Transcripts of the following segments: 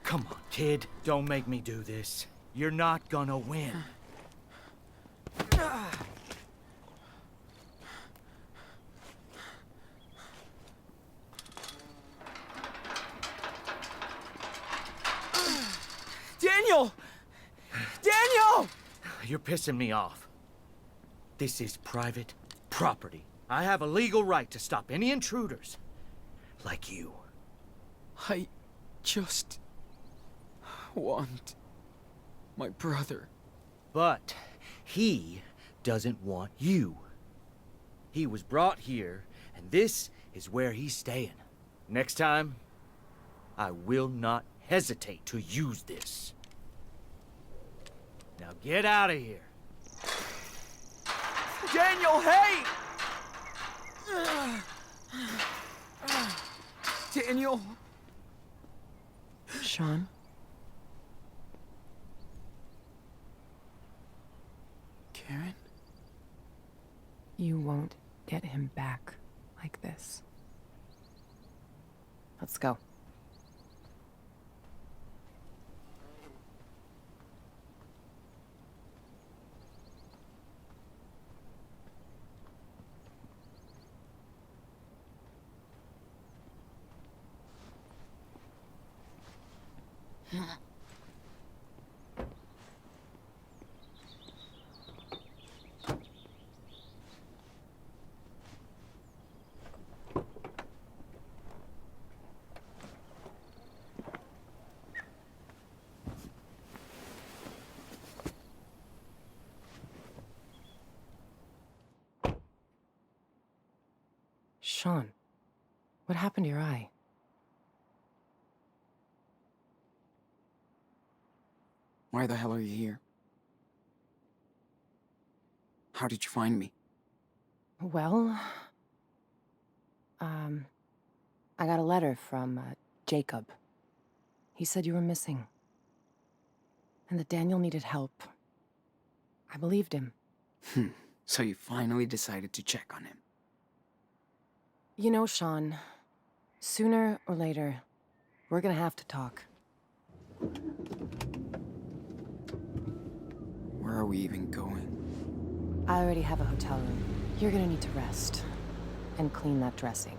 Come on, kid. Don't make me do this. You're not gonna win. Daniel! Daniel! You're pissing me off. This is private property. I have a legal right to stop any intruders. Like you. I just want my brother. But he doesn't want you. He was brought here, and this is where he's staying. Next time, I will not hesitate to use this. Now get out of here. Daniel, hey! Daniel. Sean? Karen? You won't get him back like this. Let's go. Sean, what happened to your eye? Why the hell are you here? How did you find me? Well, I got a letter from, Jacob. He said you were missing. And that Daniel needed help. I believed him. So you finally decided to check on him. You know, Sean, sooner or later, we're gonna have to talk. Where are we even going? I already have a hotel room. You're gonna need to rest. And clean that dressing.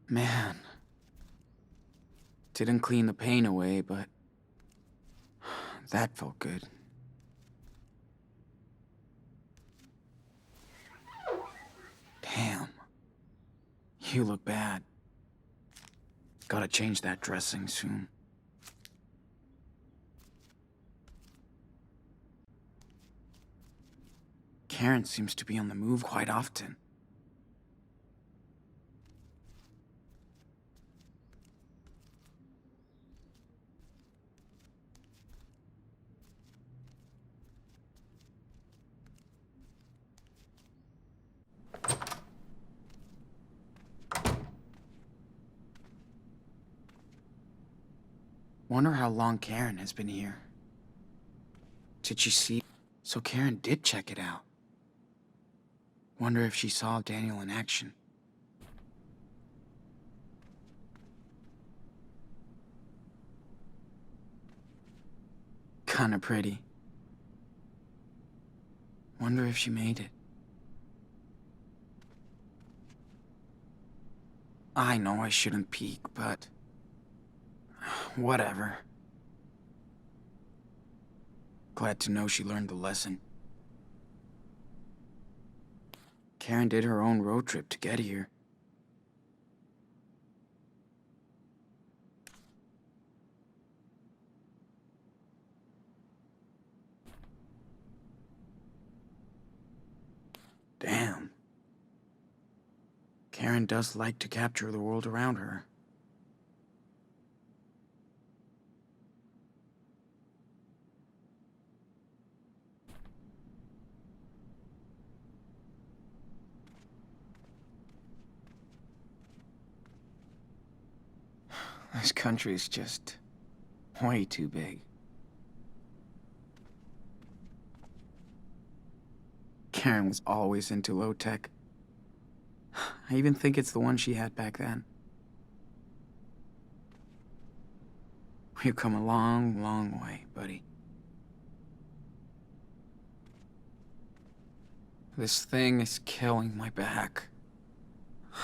Man. Didn't clean the pain away, but that felt good. Damn. You look bad. Gotta change that dressing soon. Karen seems to be on the move quite often. Wonder how long Karen has been here. Did she see? So Karen did check it out. Wonder if she saw Daniel in action. Kinda pretty. Wonder if she made it. I know I shouldn't peek, but... whatever. Glad to know she learned the lesson. Karen did her own road trip to get here. Damn. Karen does like to capture the world around her. This country's just way too big. Karen was always into low tech. I even think it's the one she had back then. We've come a long, long way, buddy. This thing is killing my back.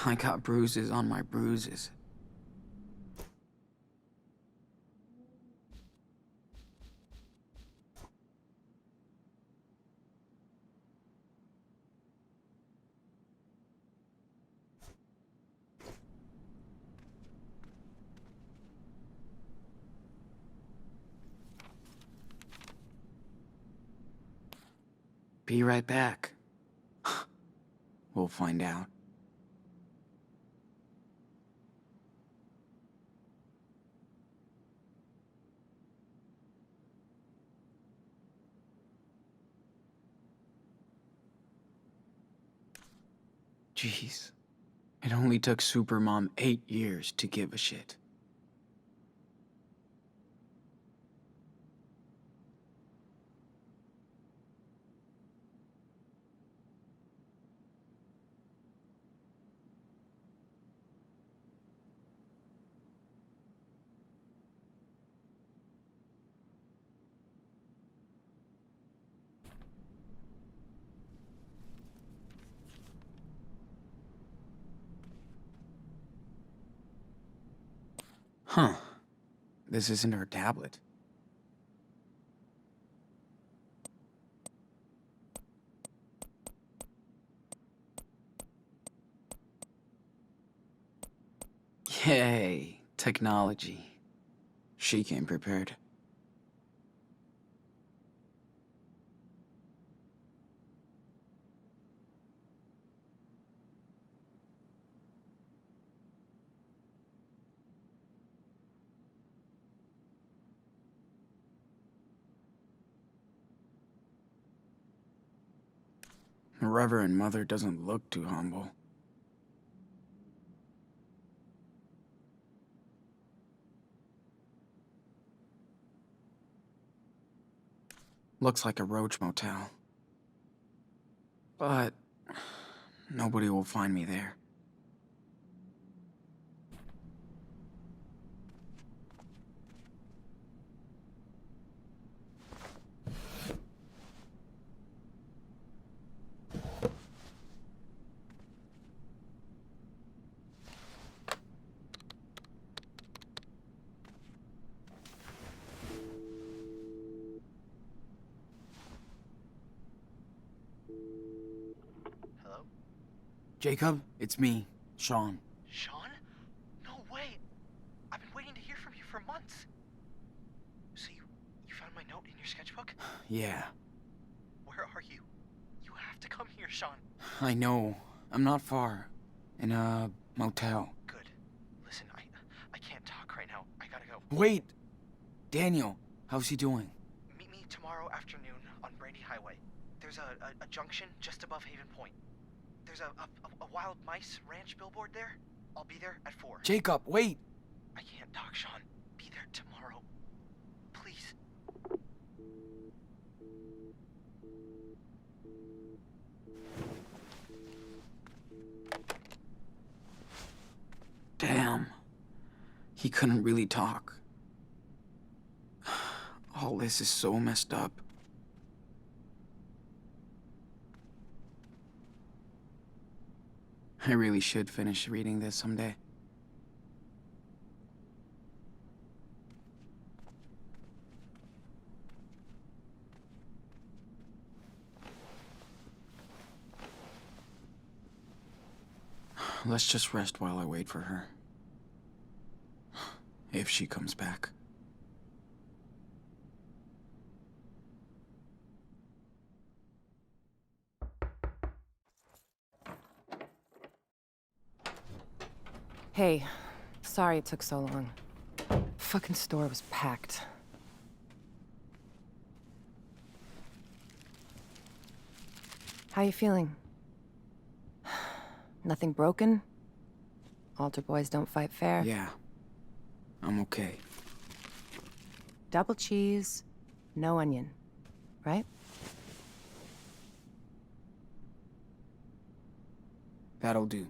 I got bruises on my bruises. Be right back. We'll find out. Jeez. It only took Supermom 8 years to give a shit. Huh. This isn't her tablet. Yay, technology. She came prepared. Reverend Mother doesn't look too humble. Looks like a roach motel. But nobody will find me there. Hello? Jacob, it's me, Sean. Sean? No way! I've been waiting to hear from you for months. So you found my note in your sketchbook? Yeah, Where are you? You have to come here, Sean. I know. I'm not far. In a motel. Good. Listen, I can't talk right now. I gotta go. Wait! Daniel, how's he doing? Meet me tomorrow afternoon on Brandy Highway. There's a junction just above Haven Point. There's a wild mice ranch billboard there. I'll be there at 4. Jacob, wait! I can't talk, Sean. be there tomorrow. Please. Damn. He couldn't really talk. All this is so messed up. I really should finish reading this someday. Let's just rest while I wait for her. If she comes back. Hey, sorry it took so long. Fucking store was packed. How you feeling? Nothing broken? Altar boys don't fight fair? Yeah. I'm okay. Double cheese, no onion, right? That'll do.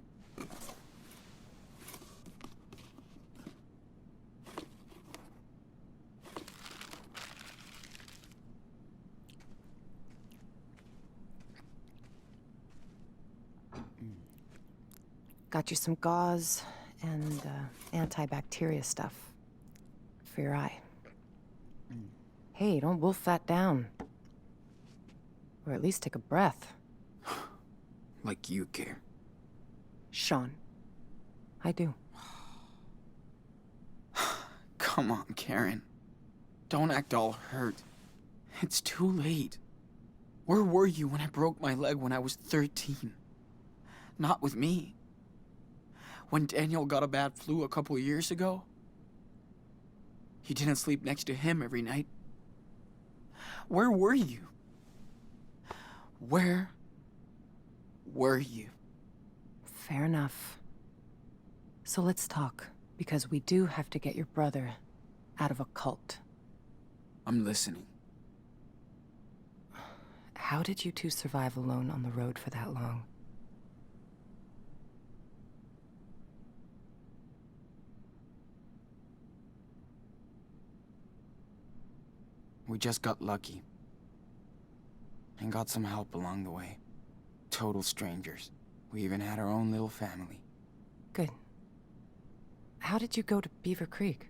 Got you some gauze and antibacteria stuff for your eye. Hey, don't wolf that down. Or at least take a breath. Like you care. Sean, I do. Come on, Karen. Don't act all hurt. It's too late. Where were you when I broke my leg when I was 13? Not with me. When Daniel got a bad flu a couple of years ago, you didn't sleep next to him every night. Where were you? Where were you? Fair enough. So let's talk, because we do have to get your brother out of a cult. I'm listening. How did you two survive alone on the road for that long? We just got lucky. And got some help along the way. Total strangers. We even had our own little family. Good. How did you go to Beaver Creek?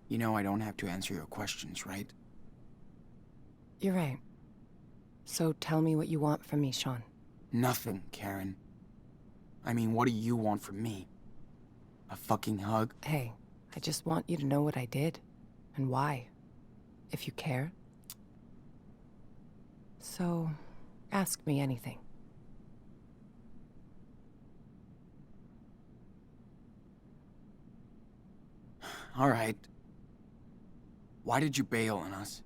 You know I don't have to answer your questions, right? You're right. So tell me what you want from me, Sean. Nothing, Karen. I mean, what do you want from me? A fucking hug? Hey, I just want you to know what I did, and why, if you care. So, ask me anything. All right. Why did you bail on us?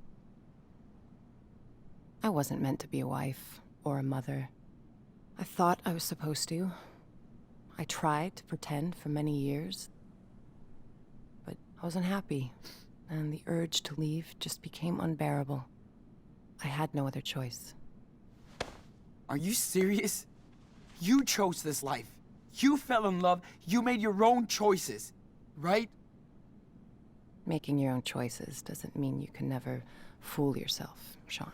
I wasn't meant to be a wife, or a mother. I thought I was supposed to. I tried to pretend for many years. But I wasn't happy, and the urge to leave just became unbearable. I had no other choice. Are you serious? You chose this life. You fell in love. You made your own choices, right? Making your own choices doesn't mean you can never fool yourself, Sean.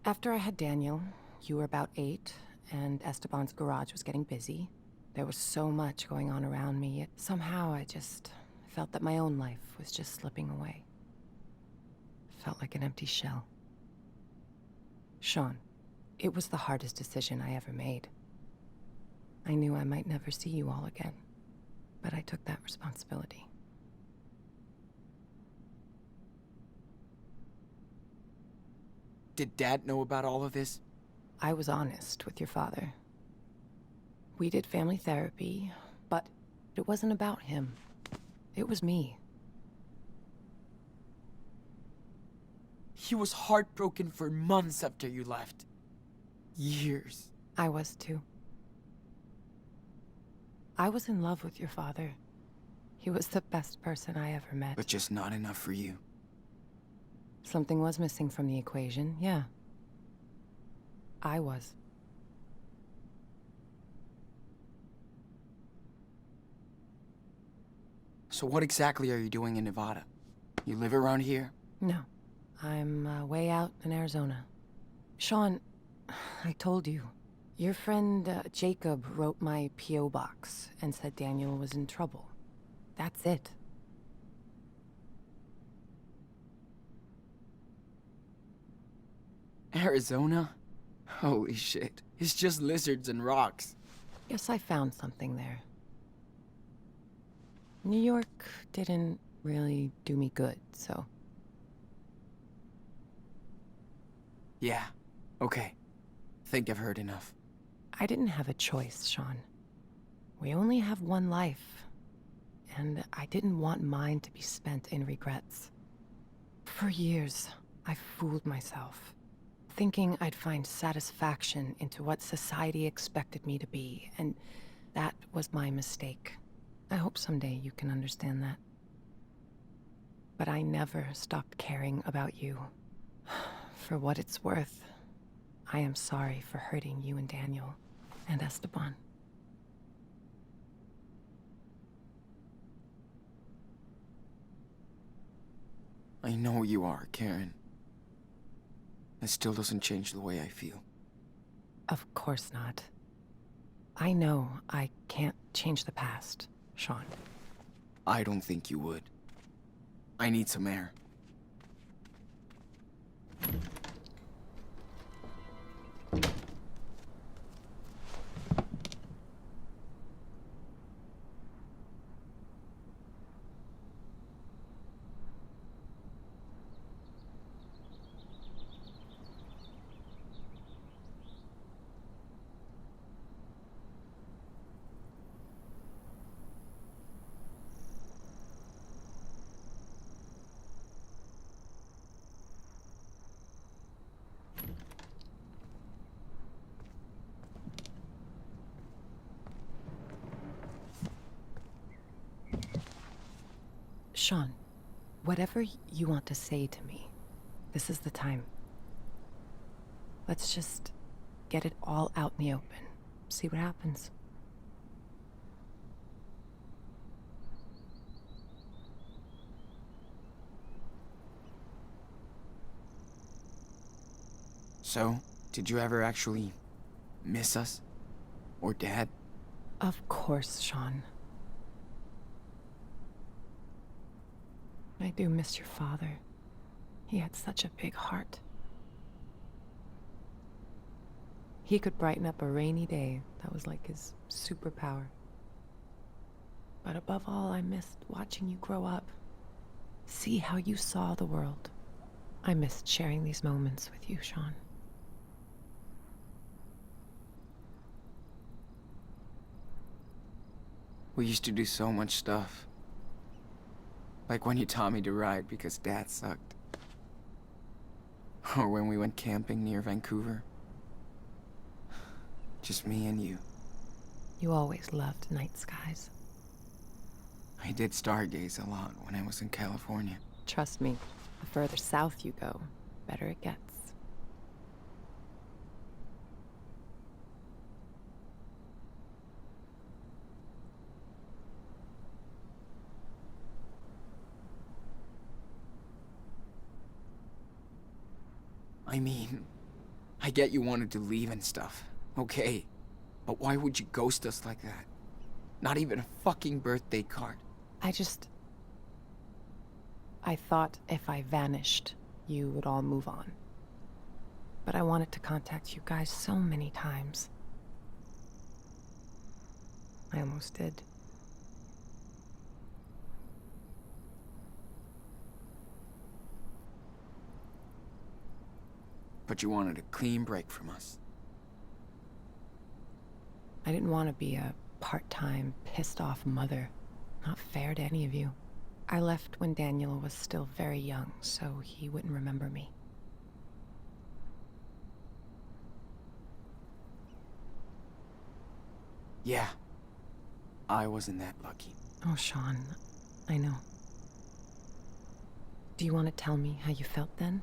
After I had Daniel, you were about 8, and Esteban's garage was getting busy. There was so much going on around me, yet somehow I just felt that my own life was just slipping away. Felt like an empty shell. Sean, it was the hardest decision I ever made. I knew I might never see you all again, but I took that responsibility. Did Dad know about all of this? I was honest with your father. We did family therapy, but it wasn't about him. It was me. He was heartbroken for months after you left. Years. I was too. I was in love with your father. He was the best person I ever met. But just not enough for you. Something was missing from the equation, yeah. I was. So what exactly are you doing in Nevada? You live around here? No. I'm way out in Arizona. Sean, I told you. Your friend Jacob wrote my P.O. box and said Daniel was in trouble. That's it. Arizona? Holy shit. It's just lizards and rocks. Guess I found something there. New York didn't really do me good, so... Yeah. Okay. Think I've heard enough. I didn't have a choice, Sean. We only have one life, and I didn't want mine to be spent in regrets. For years, I fooled myself, thinking I'd find satisfaction into what society expected me to be, and that was my mistake. I hope someday you can understand that. But I never stopped caring about you. For what it's worth, I am sorry for hurting you and Daniel, and Esteban. I know you are, Karen. It still doesn't change the way I feel. Of course not. I know I can't change the past, Sean. I don't think you would. I need some air. Sean, whatever you want to say to me, this is the time. Let's just get it all out in the open. See what happens. So, did you ever actually miss us? Or Dad? Of course, Sean. I do miss your father. He had such a big heart. He could brighten up a rainy day. That was like his superpower. But above all, I missed watching you grow up. See how you saw the world. I missed sharing these moments with you, Sean. We used to do so much stuff. Like when you taught me to ride because Dad sucked. Or when we went camping near Vancouver. Just me and you. You always loved night skies. I did stargaze a lot when I was in California. Trust me, the further south you go, better it gets. I mean, I get you wanted to leave and stuff. Okay. But why would you ghost us like that? Not even a fucking birthday card. I thought if I vanished, you would all move on. But I wanted to contact you guys so many times. I almost did. But you wanted a clean break from us. I didn't want to be a part-time, pissed-off mother. Not fair to any of you. I left when Daniel was still very young, so he wouldn't remember me. Yeah. I wasn't that lucky. Oh, Sean, I know. Do you want to tell me how you felt then?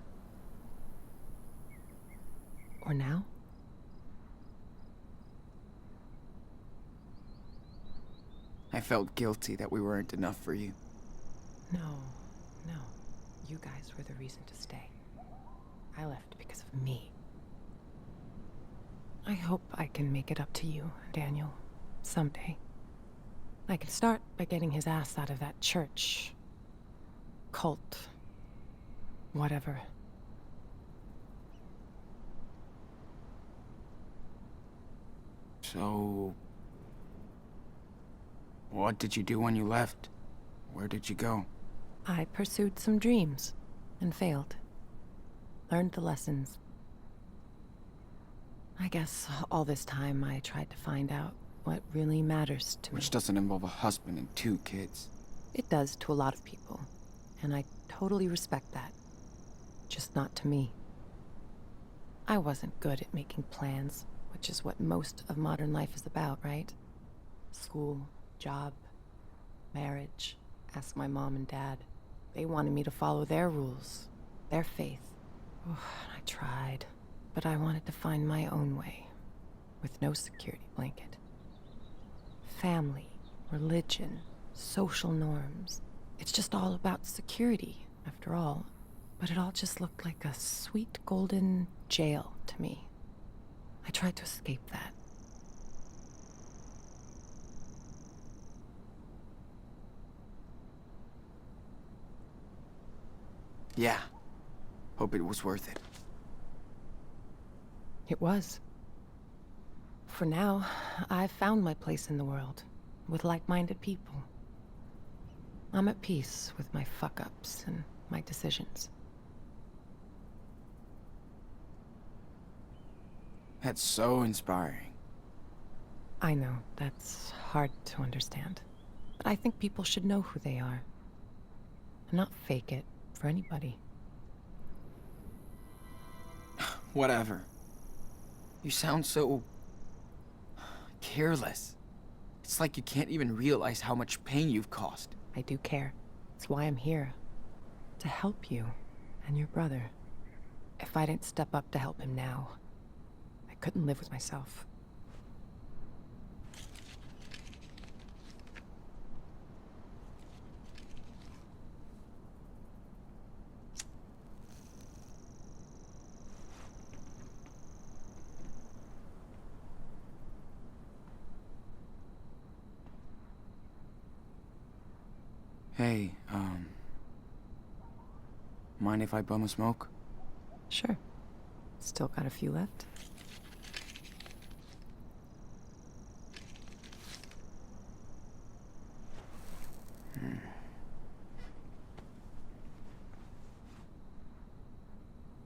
Or now? I felt guilty that we weren't enough for you. No, no. You guys were the reason to stay. I left because of me. I hope I can make it up to you, Daniel, someday. I can start by getting his ass out of that church. Cult. Whatever. So... what did you do when you left? Where did you go? I pursued some dreams and failed. Learned the lessons. I guess all this time I tried to find out what really matters to me. Which doesn't involve a husband and 2 kids. It does to a lot of people, and I totally respect that. Just not to me. I wasn't good at making plans, which is what most of modern life is about, right? School, job, marriage. Ask my mom and dad. They wanted me to follow their rules, their faith. Oh, I tried, but I wanted to find my own way, with no security blanket. Family, religion, social norms. It's just all about security, after all. But it all just looked like a sweet golden jail to me. I tried to escape that. Yeah. Hope it was worth it. It was. For now, I've found my place in the world, with like-minded people. I'm at peace with my fuck-ups and my decisions. That's so inspiring. I know, that's hard to understand. But I think people should know who they are. And not fake it for anybody. Whatever. You sound so... careless. It's like you can't even realize how much pain you've caused. I do care. It's why I'm here. To help you and your brother. If I didn't step up to help him now, I couldn't live with myself. Hey, mind if I bum a smoke? Sure. Still got a few left.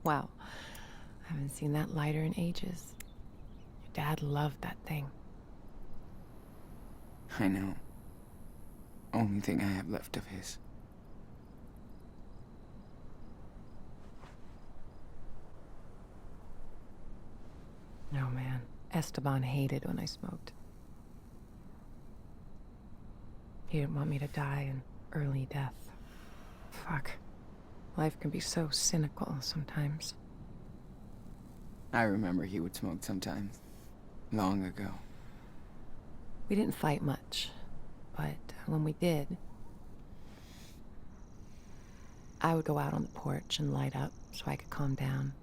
Wow. I haven't seen that lighter in ages. Your dad loved that thing. I know. Only thing I have left of his. No, man. Esteban hated when I smoked. He didn't want me to die an early death. Fuck. Life can be so cynical sometimes. I remember he would smoke sometimes. Long ago. We didn't fight much, but when we did, I would go out on the porch and light up so I could calm down.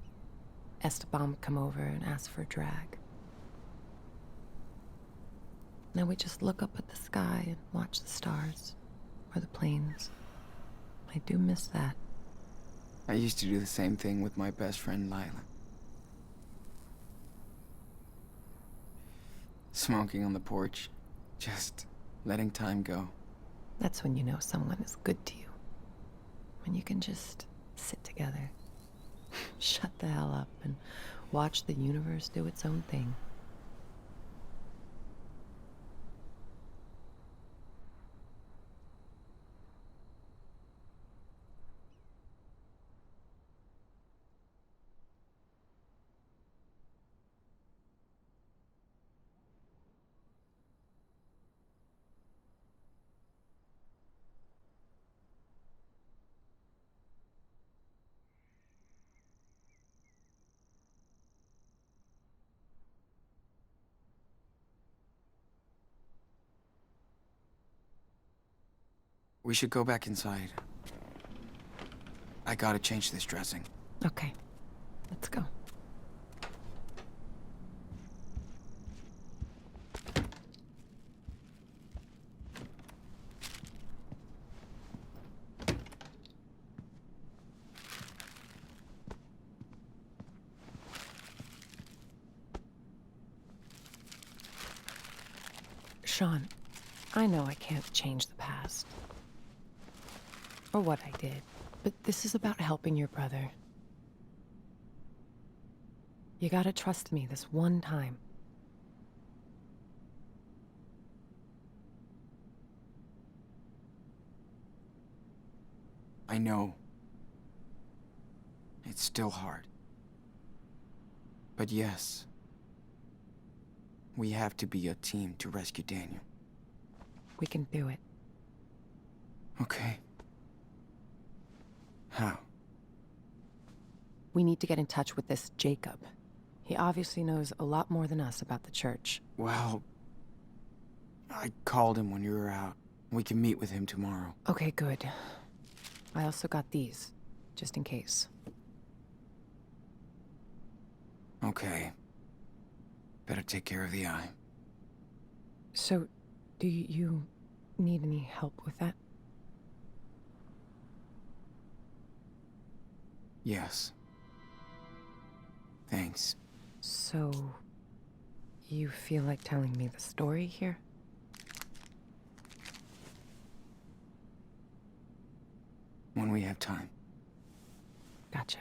Esteban would come over and ask for a drag. Then we'd just look up at the sky and watch the stars, or the planes. I do miss that. I used to do the same thing with my best friend Lila. Smoking on the porch, just letting time go. That's when you know someone is good to you. When you can just sit together, shut the hell up, and watch the universe do its own thing. We should go back inside. I gotta change this dressing. Okay, let's go. Sean, I know I can't change the past. Or what I did. But this is about helping your brother. You gotta trust me this one time. I know. It's still hard. But yes, we have to be a team to rescue Daniel. We can do it. Okay. How? We need to get in touch with this Jacob. He obviously knows a lot more than us about the church. Well, I called him when you were out. We can meet with him tomorrow. Okay, good. I also got these, just in case. Okay. Better take care of the eye. So, do you need any help with that? Yes. Thanks. So, you feel like telling me the story here? When we have time. Gotcha.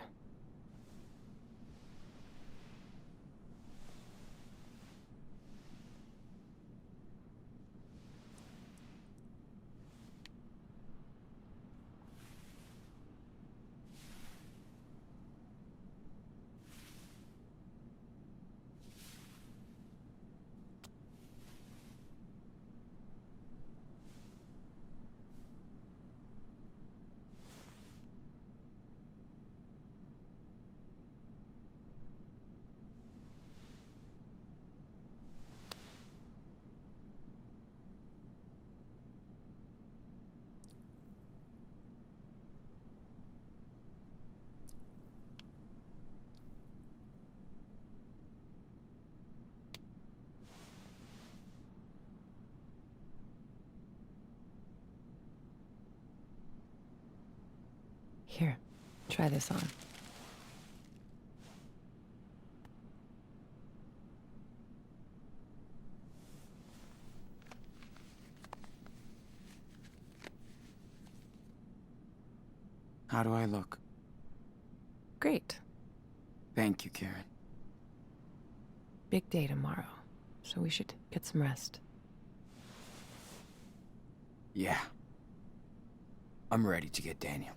Here, try this on. How do I look? Great. Thank you, Karen. Big day tomorrow, so we should get some rest. Yeah. I'm ready to get Daniel.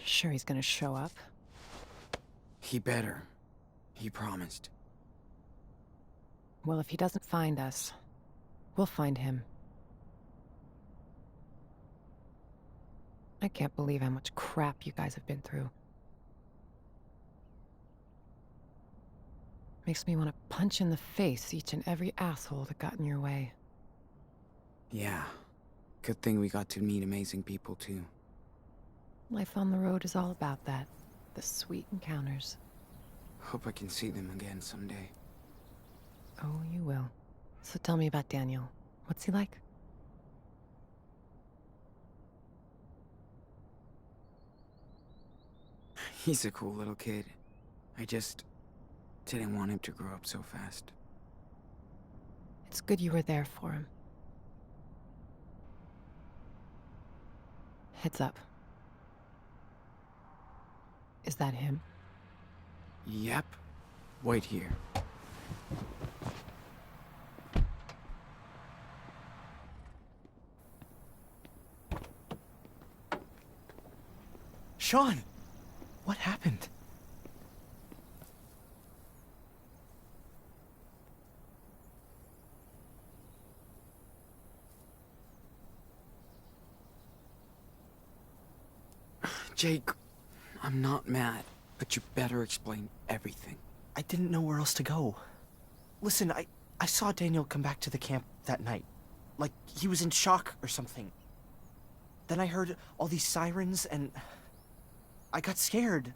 Sure he's gonna show up? He better. He promised. Well, if he doesn't find us, we'll find him. I can't believe how much crap you guys have been through. Makes me want to punch in the face each and every asshole that got in your way. Yeah. Good thing we got to meet amazing people, too. Life on the road is all about that. The sweet encounters. Hope I can see them again someday. Oh, you will. So tell me about Daniel. What's he like? He's a cool little kid. I just didn't want him to grow up so fast. It's good you were there for him. Heads up. Is that him? Yep. Wait here. Sean! What happened? Jake, I'm not mad, but you better explain everything. I didn't know where else to go. Listen, I saw Daniel come back to the camp that night. Like he was in shock or something. Then I heard all these sirens and I got scared.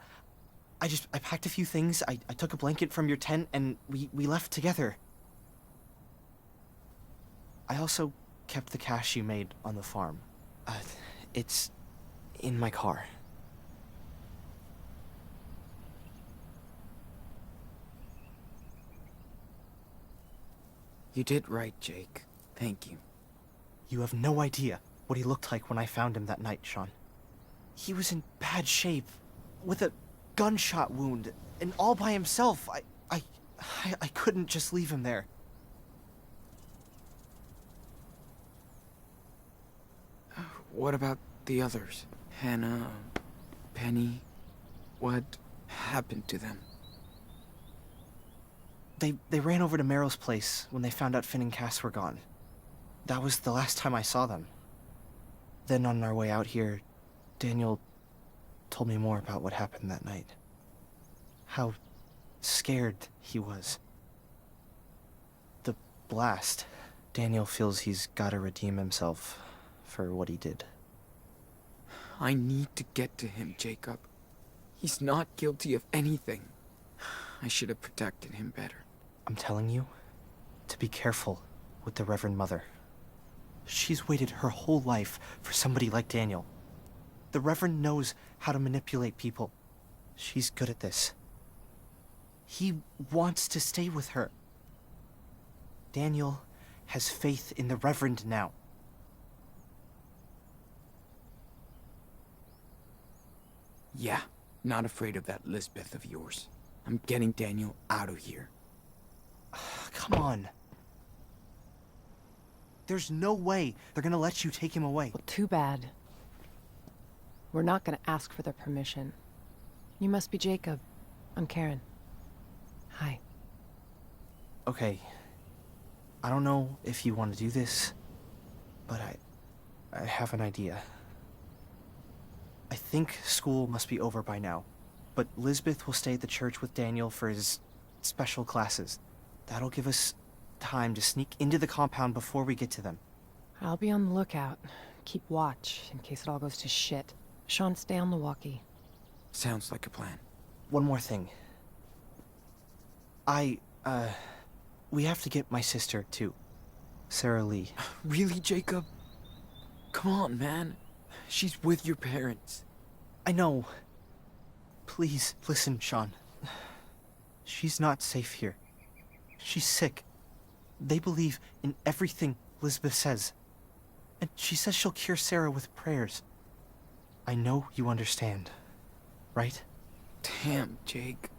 I packed a few things, I took a blanket from your tent and we left together. I also kept the cash you made on the farm. It's in my car. You did right, Jake. Thank you. You have no idea what he looked like when I found him that night, Sean. He was in bad shape, with a gunshot wound, and all by himself. I couldn't just leave him there. What about the others? Hannah, Penny? What happened to them? They ran over to Meryl's place when they found out Finn and Cass were gone. That was the last time I saw them. Then on our way out here, Daniel told me more about what happened that night. How scared he was. The blast. Daniel feels he's gotta redeem himself for what he did. I need to get to him, Jacob. He's not guilty of anything. I should have protected him better. I'm telling you to be careful with the Reverend Mother. She's waited her whole life for somebody like Daniel. The Reverend knows how to manipulate people. She's good at this. He wants to stay with her. Daniel has faith in the Reverend now. Yeah, not afraid of that Lisbeth of yours. I'm getting Daniel out of here. Come on. There's no way they're gonna let you take him away. Well, too bad. We're not gonna ask for their permission. You must be Jacob. I'm Karen. Hi. Okay. I don't know if you want to do this, but I have an idea. I think school must be over by now, but Lisbeth will stay at the church with Daniel for his special classes. That'll give us time to sneak into the compound before we get to them. I'll be on the lookout. Keep watch in case it all goes to shit. Sean, stay on the walkie. Sounds like a plan. One more thing. We have to get my sister, too. Sarah Lee. Really, Jacob? Come on, man. She's with your parents. I know. Please, listen, Sean. She's not safe here. She's sick. They believe in everything Lisbeth says. And she says she'll cure Sarah with prayers. I know you understand, right? Damn, Jake.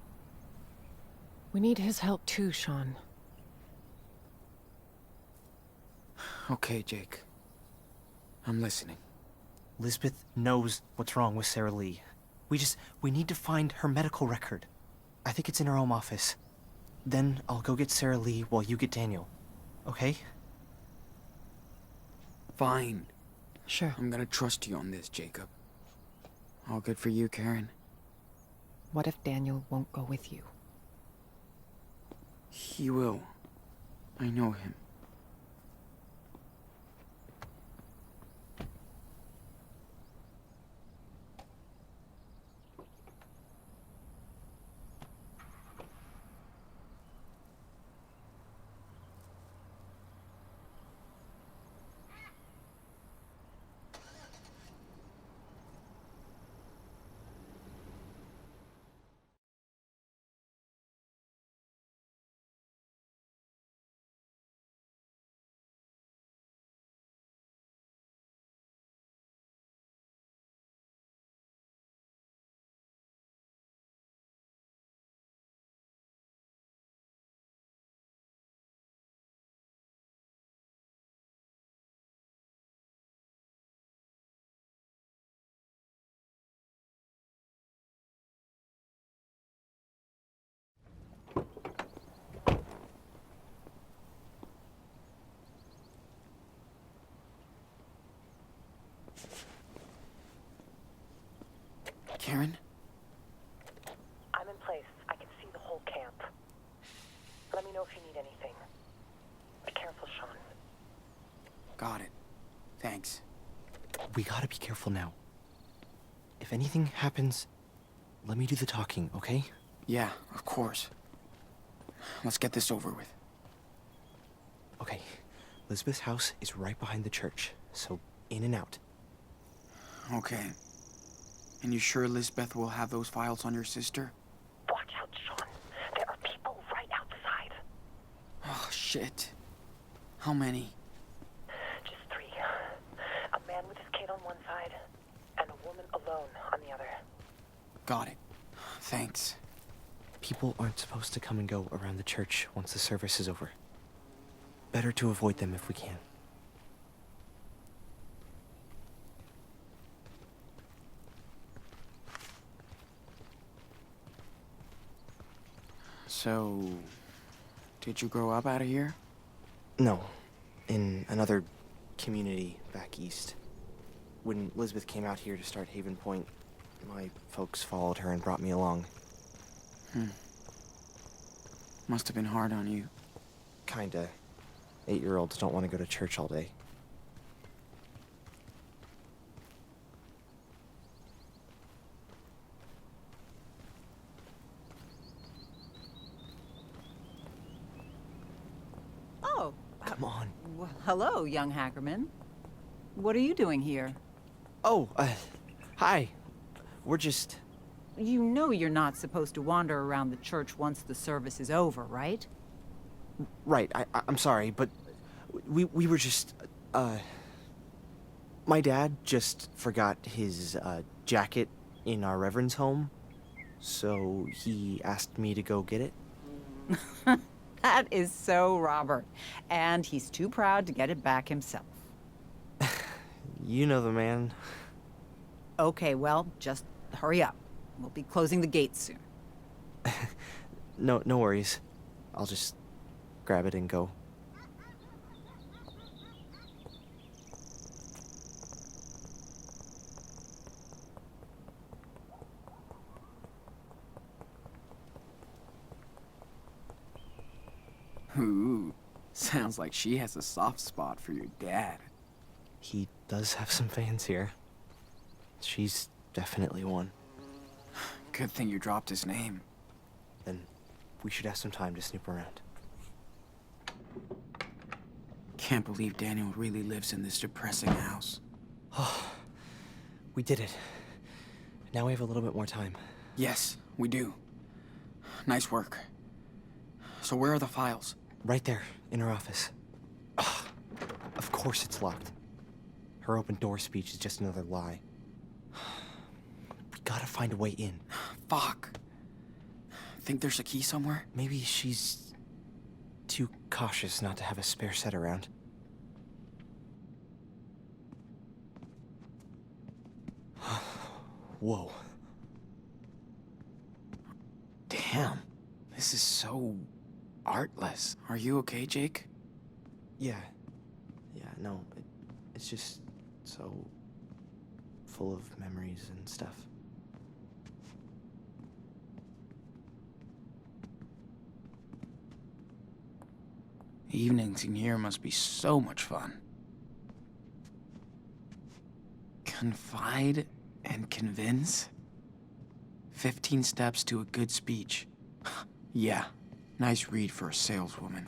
We need his help too, Sean. Okay, Jake. I'm listening. Lisbeth knows what's wrong with Sarah Lee. We need to find her medical record. I think it's in her home office. Then I'll go get Sarah Lee while you get Daniel. Okay? Fine. Sure. I'm gonna trust you on this, Jacob. All good for you, Karen? What if Daniel won't go with you? He will. I know him. Let me know if you need anything. Be careful, Sean. Got it. Thanks. We gotta be careful now. If anything happens, let me do the talking, okay? Yeah, of course. Let's get this over with. Okay, Lisbeth's house is right behind the church, so in and out. Okay. And you sure Lisbeth will have those files on your sister? Watch out, Sean. There are people right outside. Oh, shit. How many? Just 3. A man with his kid on one side, and a woman alone on the other. Got it. Thanks. People aren't supposed to come and go around the church once the service is over. Better to avoid them if we can. So, did you grow up out of here? No, in another community back east. When Lisbeth came out here to start Haven Point, my folks followed her and brought me along. Must have been hard on you. Kinda. 8-year-olds don't want to go to church all day. Oh, Come on. well, hello, young Hackerman. What are you doing here? Oh, hi. We're just... You know you're not supposed to wander around the church once the service is over, right? Right, I'm sorry, but we were just, my dad just forgot his, jacket in our Reverend's home, so he asked me to go get it. That is so Robert. And he's too proud to get it back himself. You know the man. Okay, well, just hurry up. We'll be closing the gates soon. No worries. I'll just grab it and go. Ooh, sounds like she has a soft spot for your dad. He does have some fans here. She's definitely one. Good thing you dropped his name. Then we should have some time to snoop around. Can't believe Daniel really lives in this depressing house. We did it. Now we have a little bit more time. Yes, we do. Nice work. So where are the files? Right there, in her office. Ugh, of course it's locked. Her open door speech is just another lie. We gotta find a way in. Fuck. Think there's a key somewhere? Maybe she's too cautious not to have a spare set around. Whoa. Damn. This is so artless. Are you okay, Jake? Yeah. No, it's just so full of memories and stuff. Evenings in here must be so much fun. Confide and convince? 15 steps to a good speech. Yeah, nice read for a saleswoman.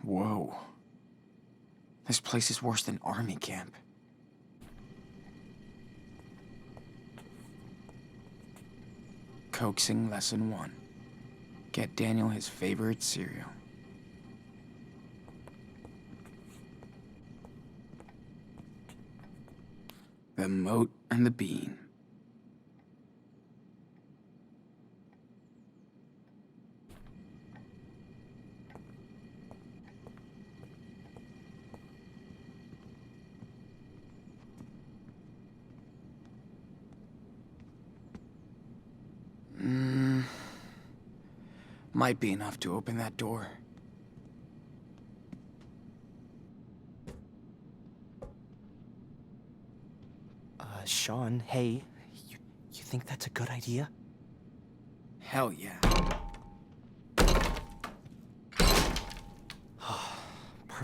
Whoa. This place is worse than army camp. Coaxing lesson 1. Get Daniel his favorite cereal. The moat and the bean. Might be enough to open that door. Sean, hey, you think that's a good idea? Hell yeah.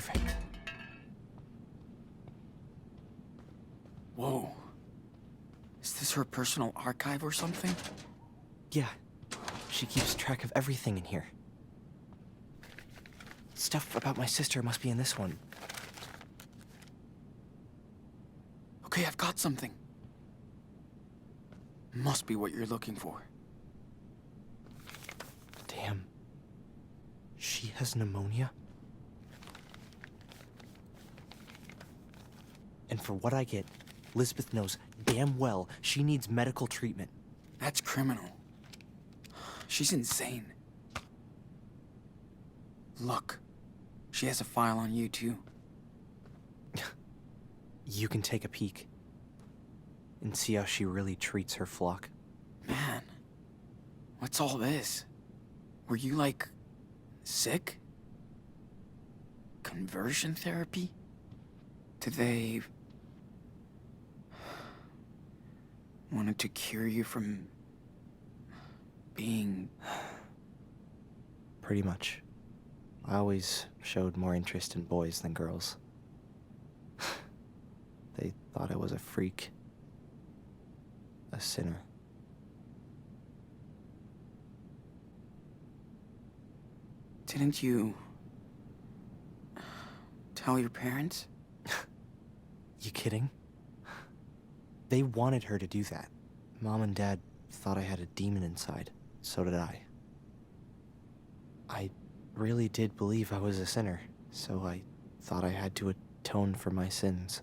Perfect. Whoa. Is this her personal archive or something? Yeah. She keeps track of everything in here. Stuff about my sister must be in this one. Okay, I've got something. Must be what you're looking for. Damn. She has pneumonia? And for what I get, Lisbeth knows damn well she needs medical treatment. That's criminal. She's insane. Look, she has a file on you too. You can take a peek and see how she really treats her flock. Man, what's all this? Were you, like, sick? Conversion therapy? Did they wanted to cure you from being... Pretty much. I always showed more interest in boys than girls. They thought I was a freak. A sinner. Didn't you tell your parents? You kidding? They wanted her to do that. Mom and Dad thought I had a demon inside. So did I. I really did believe I was a sinner, so I thought I had to atone for my sins.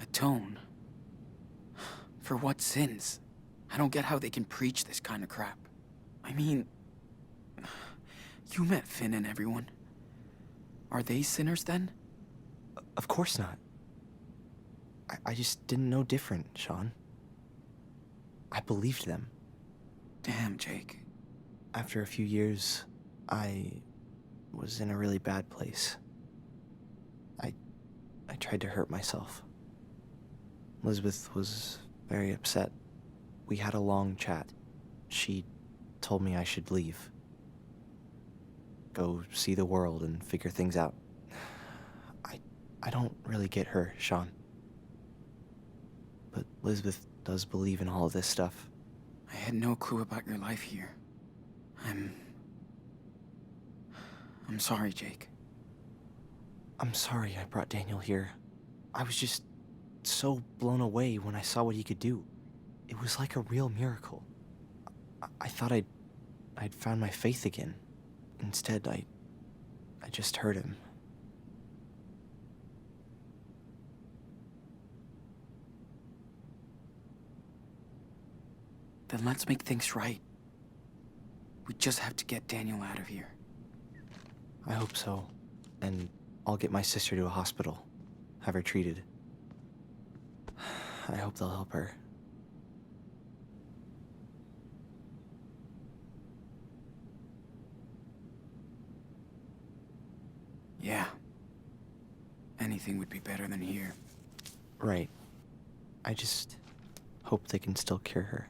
Atone? For what sins? I don't get how they can preach this kind of crap. I mean, you met Finn and everyone. Are they sinners then? Of course not. I just didn't know different, Sean. I believed them. Damn, Jake. After a few years, I was in a really bad place. I tried to hurt myself. Elizabeth was very upset. We had a long chat. She told me I should leave. Go see the world and figure things out. I don't really get her, Sean. But Elizabeth does believe in all of this stuff. I had no clue about your life here. I'm sorry, Jake. I'm sorry I brought Daniel here. I was just so blown away when I saw what he could do. It was like a real miracle. I thought I'd found my faith again. Instead, I just hurt him. Then let's make things right. We just have to get Daniel out of here. I hope so. And I'll get my sister to a hospital. Have her treated. I hope they'll help her. Yeah. Anything would be better than here. Right. I just hope they can still cure her.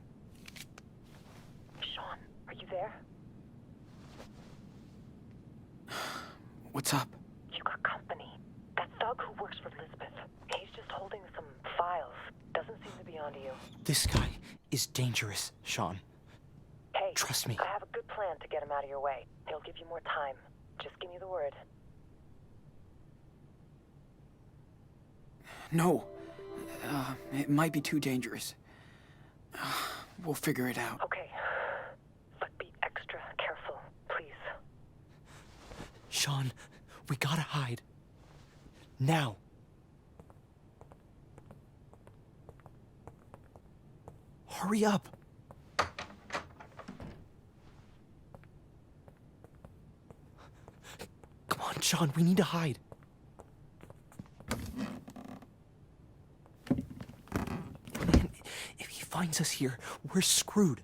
Sean, are you there? What's up? You got company. That thug who works for Lisbeth. He's just holding some files. Doesn't seem to be onto you. This guy is dangerous, Sean. Hey, Trust me. I have a good plan to get him out of your way. He'll give you more time. Just give me the word. No. It might be too dangerous. We'll figure it out. Okay. But be extra careful, please. Sean, we gotta hide. Now. Hurry up. Come on, Sean, we need to hide. Man, if he finds us here, we're screwed.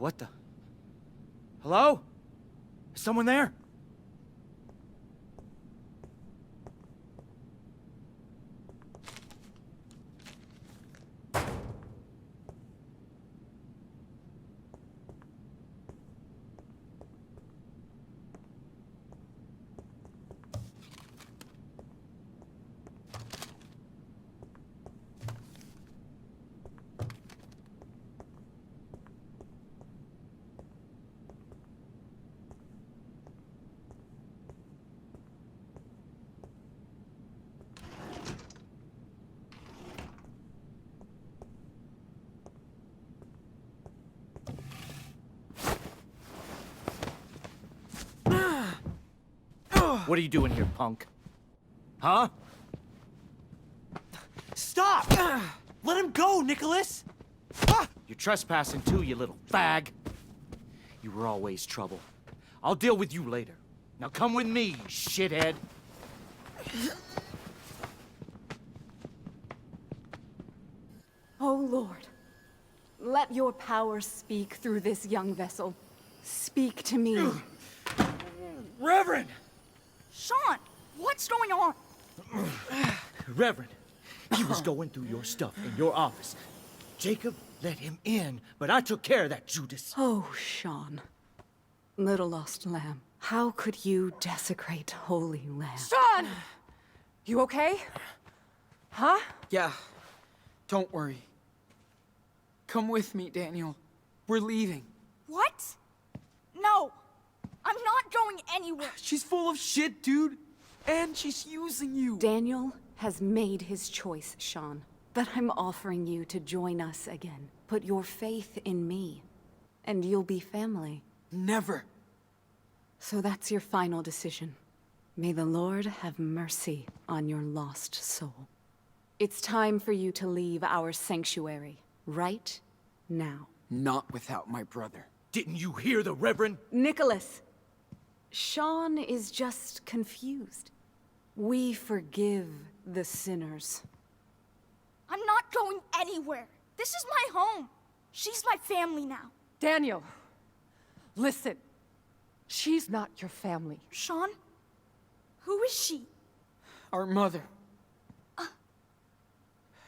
What the? Hello? Is someone there? What are you doing here, punk? Huh? Stop! Let him go, Nicholas! You're trespassing too, you little fag. You were always trouble. I'll deal with you later. Now come with me, you shithead. Oh, Lord, let your power speak through this young vessel. Speak to me. Reverend! Sean, what's going on? Reverend, he was going through your stuff in your office. Jacob let him in, but I took care of that Judas. Oh, Sean. Little lost lamb. How could you desecrate holy lamb? Sean! You okay? Huh? Yeah, don't worry. Come with me, Daniel. We're leaving. What? No, I'm not going anywhere. She's full of shit, dude. And she's using you. Daniel has made his choice, Sean. But I'm offering you to join us again. Put your faith in me, and you'll be family. Never. So that's your final decision. May the Lord have mercy on your lost soul. It's time for you to leave our sanctuary, right now. Not without my brother. Didn't you hear the Reverend? Nicholas, Sean is just confused. We forgive the sinners. I'm not going anywhere. This is my home. She's my family now. Daniel, listen. She's not your family. Sean? Who is she? Our mother.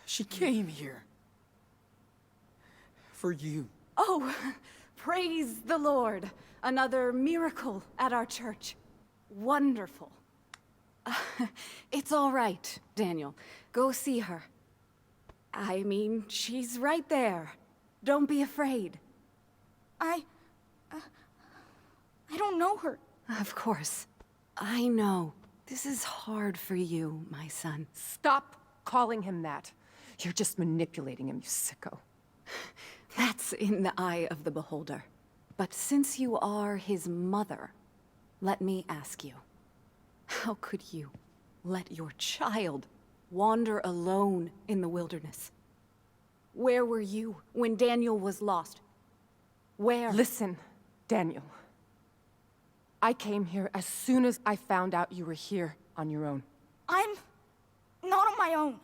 She came here. For you. Oh, praise the Lord. Another miracle at our church. Wonderful. It's all right, Daniel. Go see her. I mean, she's right there. Don't be afraid. I don't know her. Of course. I know. This is hard for you, my son. Stop calling him that. You're just manipulating him, you sicko. That's in the eye of the beholder. But since you are his mother, let me ask you, how could you let your child wander alone in the wilderness? Where were you when Daniel was lost? Where? Listen, Daniel. I came here as soon as I found out you were here on your own. I'm not on my own.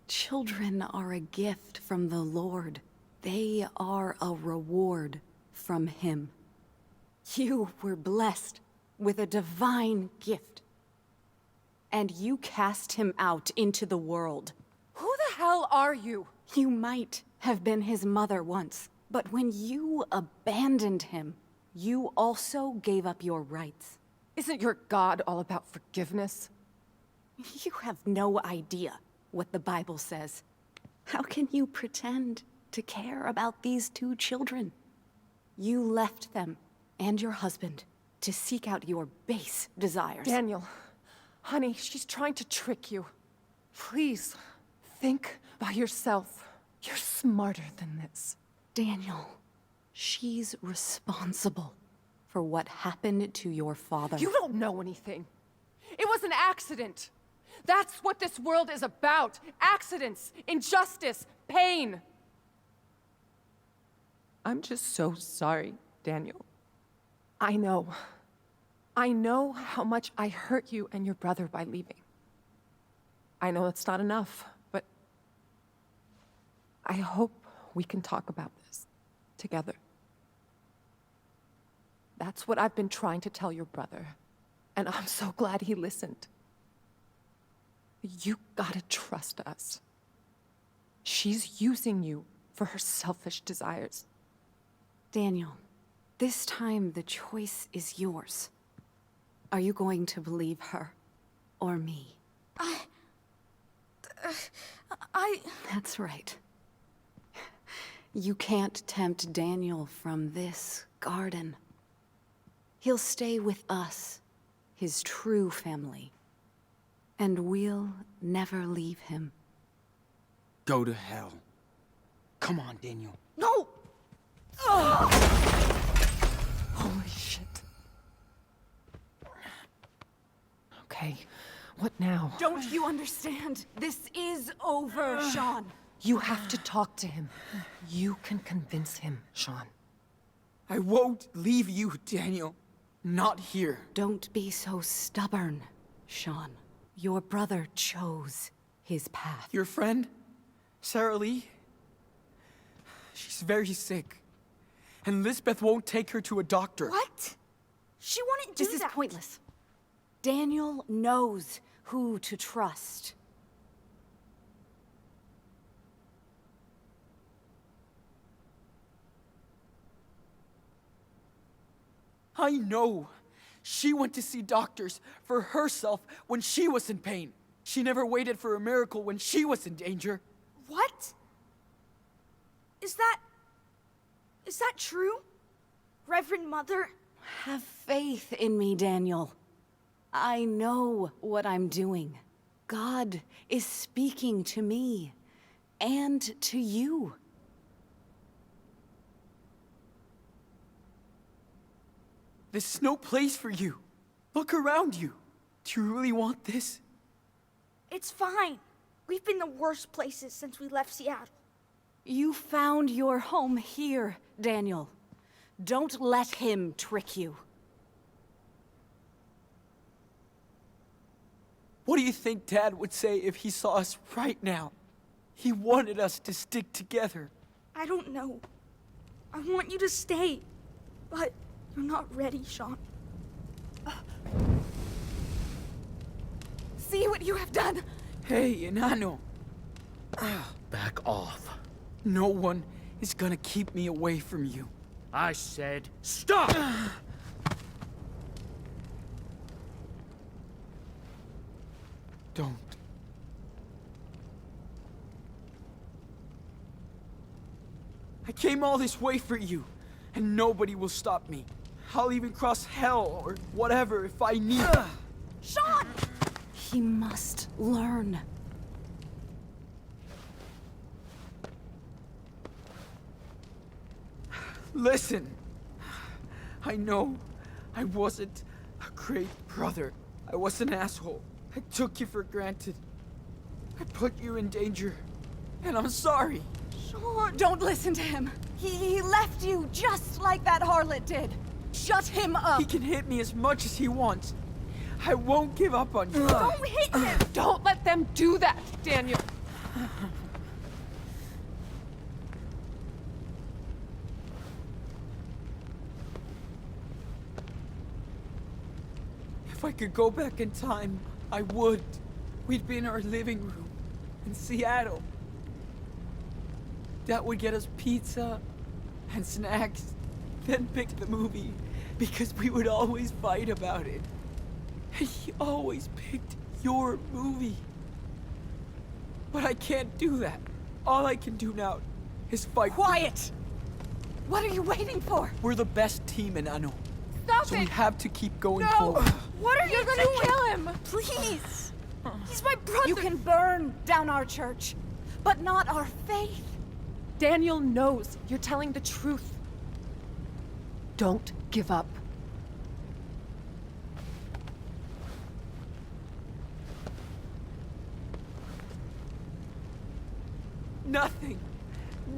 Children are a gift from the Lord. They are a reward from Him. You were blessed with a divine gift. And you cast him out into the world. Who the hell are you? You might have been his mother once, but when you abandoned him, you also gave up your rights. Isn't your God all about forgiveness? You have no idea what the Bible says. How can you pretend to care about these two children? You left them and your husband to seek out your base desires. Daniel, honey, she's trying to trick you. Please, think by yourself. You're smarter than this. Daniel, she's responsible for what happened to your father. You don't know anything. It was an accident. That's what this world is about. Accidents, injustice, pain. I'm just so sorry, Daniel. I know how much I hurt you and your brother by leaving. I know it's not enough, but I hope we can talk about this together. That's what I've been trying to tell your brother. And I'm so glad he listened. You gotta trust us. She's using you for her selfish desires. Daniel, this time the choice is yours. Are you going to believe her or me? That's right. You can't tempt Daniel from this garden. He'll stay with us, his true family. And we'll never leave him. Go to hell. Come on, Daniel. No! Holy shit. Okay, what now? Don't you understand? This is over, Sean. You have to talk to him. You can convince him, Sean. I won't leave you, Daniel. Not here. Don't be so stubborn, Sean. Your brother chose his path. Your friend, Sarah Lee, she's very sick. And Lisbeth won't take her to a doctor. What? She wouldn't do This that. is pointless. Daniel knows who to trust. I know. She went to see doctors for herself when she was in pain. She never waited for a miracle when she was in danger. What? Is that true? Reverend Mother? Have faith in me, Daniel. I know what I'm doing. God is speaking to me and to you. This is no place for you. Look around you. Do you really want this? It's fine. We've been the worst places since we left Seattle. You found your home here, Daniel. Don't let him trick you. What do you think Dad would say if he saw us right now? He wanted us to stick together. I don't know. I want you to stay, but you're not ready, Sean. See what you have done? Hey, Enano. Back off. No one is gonna keep me away from you. I said stop! Don't. I came all this way for you, and nobody will stop me. I'll even cross hell or whatever if I need. Sean! He must learn. Listen, I know I wasn't a great brother. I was an asshole. I took you for granted. I put you in danger, and I'm sorry. Sean! Don't listen to him. He left you just like that harlot did. Shut him up. He can hit me as much as he wants. I won't give up on you. Don't hit him! Don't let them do that, Daniel. If I could go back in time, I would. We'd be in our living room in Seattle. Dad would get us pizza and snacks, then pick the movie because we would always fight about it. And he always picked your movie. But I can't do that. All I can do now is fight. Quiet! What are you waiting for? We're the best team in Ano. Stop So it! we have to keep going No! forward. What are you You're gonna doing? kill him! Please! He's my brother! You can burn down our church, but not our faith. Daniel knows you're telling the truth. Don't give up.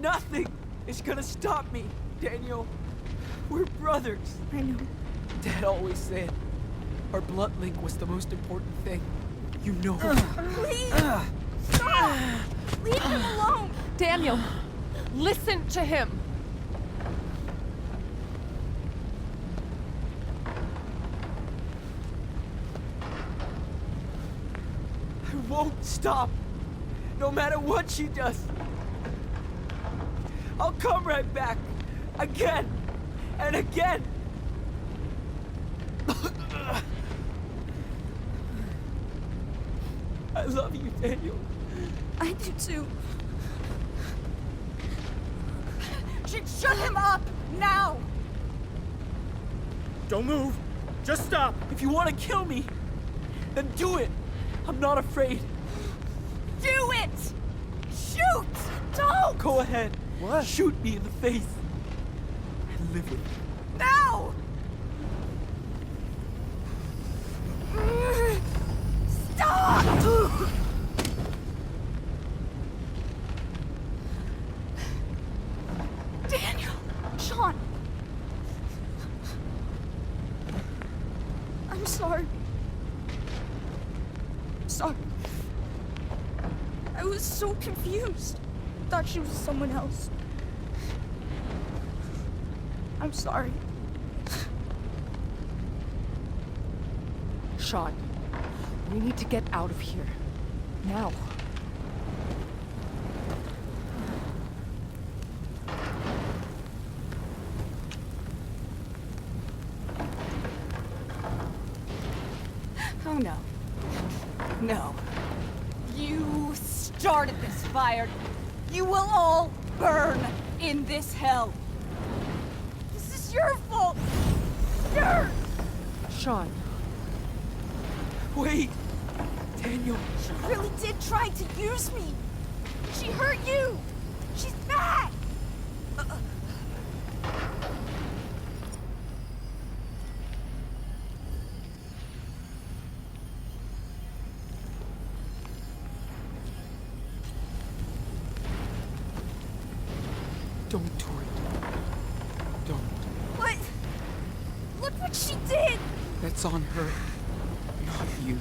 Nothing is gonna stop me, Daniel. We're brothers. I know. Dad always said our blood link was the most important thing. You know. Please! Stop! Leave him alone! Daniel, listen to him. won't stop. No matter what she does. I'll come right back. Again. And again. I love you, Daniel. I do too. Shut him up! Now! Don't move. Just stop. If you want to kill me, then do it. I'm not afraid. Do it! Shoot! Don't! Go ahead. What? Shoot me in the face. And live with me. Now! Stop! Daniel! Sean! I'm sorry. Sorry. I was so confused. Thought she was someone else. I'm sorry. Sean, we need to get out of here. Now. Oh no. No. You started this fire. You will all burn in this hell. This is your fault. Yours. Sean, Wait. Daniel. She really did try to use me. She hurt you. She's bad. Don't do it. Don't. What? Look what she did. That's on her. Not you.